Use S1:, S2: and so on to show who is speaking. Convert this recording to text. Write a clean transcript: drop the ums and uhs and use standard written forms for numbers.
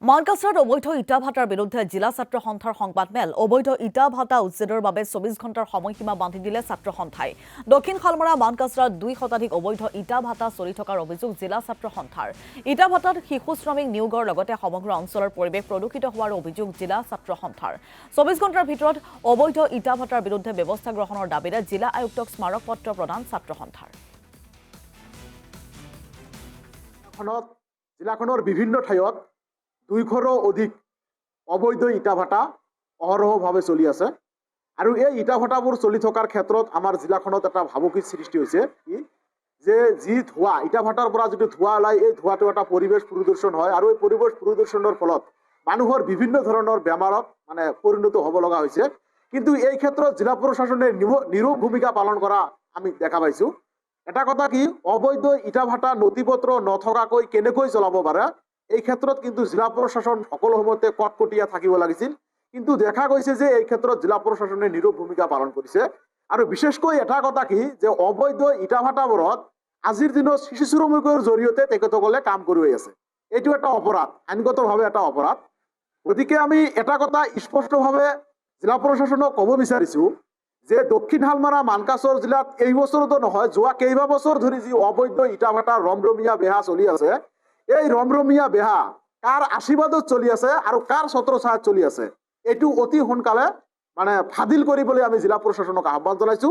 S1: মানকাছাৰত অবৈধ ইটা ভাটাৰ বিৰুদ্ধে জিলা ছাত্ৰ সন্থাৰ সংবাদমেল অবৈধ ইটা ভাটা উচ্ছেদৰ বাবে 24 ঘণ্টাৰ সময়সীমা বান্ধি দিলে ছাত্ৰ সন্থাই দক্ষিণ শালমৰা মানকাছাৰত 2 শতাধিক অবৈধ ইটা ভাটা চলি থকাৰ অভিযোগ জিলা ছাত্ৰ সন্থাৰ ইটা ভাটাত শিশু শ্ৰমিক নিয়োগৰ লগতে সমগ্ৰ অঞ্চলৰ পৰিৱেশ প্ৰদূষিত হোৱাৰ অভিযোগ জিলা ছাত্ৰ সন্থাৰ 24 ঘণ্টাৰ ভিতৰত অবৈধ ইটা ভাটাৰ বিৰুদ্ধে ব্যৱস্থা গ্ৰহণৰ দাবীৰে জিলা আয়ুক্তক স্মাৰক পত্ৰ প্ৰদান ছাত্ৰ সন্থাৰ
S2: জিলাখনৰ বিভিন্ন ঠাইত 200ৰো অধিক অবৈধ ইটা ভাটা অহৰহভাৱে চলি আছে আৰু এই ইটা ভাটাবোৰ চলি থকাৰ ক্ষেত্ৰত আমাৰ জিলাখনত এটা ভাবুকিৰ সৃষ্টি হৈছে যে যি ধোঁৱা ইটা ভাটাৰ পৰা যিটো ধোঁৱা ওলাই এই ধোঁৱাটো এটা পৰিৱেশ প্ৰদূষণ হয় আৰু এই পৰিৱেশ প্ৰদূষণৰ ফলত মানুহৰ বিভিন্ন ধৰণৰ বেমাৰত পৰিণত হ'ব লগা হৈছে কিন্তু এই ক্ষেত্ৰত জিলা প্ৰশাসনে নীৰৱ ভূমিকা পালন কৰা আমি দেখা পাইছো এটা কথা কি অবৈধ ইটা ভাটা নথিপত্ৰ নথকাকৈ কেনেকৈ চলাব পাৰে এই ক্ষেত্ৰত কিন্তু জিলা প্ৰশাসন সকলো সময়তে কটকটীয়া থাকিব লাগিছিল কিন্তু দেখা গৈছে যে এই ক্ষেত্ৰত জিলা প্ৰশাসনে নীৰৱ ভূমিকা পালন কৰিছে আৰু বিশেষকৈ এটা কথা কি যে অবৈধ ইটা ভাটাবোৰত আজিৰ দিনত শিশু শ্ৰমিকৰ জৰিয়তে তেখেতসকলে কাম কৰি আছে এইটো এটা অপৰাধ আইনগতভাৱে এটা অপৰাধ গতিকে আমি এটা কথা স্পষ্টভাৱে জিলা প্ৰশাসনক ক'ব বিচাৰিছো যে দক্ষিণ শালমৰা মানকাছৰ জিলাত এই বছৰতো নহয় যোৱা কেইবা বছৰ ধৰি যি অবৈধ ইটা ভাটাৰ ৰমৰমীয়া বেহা চলি আছে এই ৰমৰমীয়া বেহা কাৰ আশীৰ্বাদত চলি আছে আৰু কাৰ ছত্ৰছায়াত চলি আছে এইটো অতি সোনকালে ফাদিল কৰিবলৈ আমি জিলা প্ৰশাসনক আহ্বান জনাইছো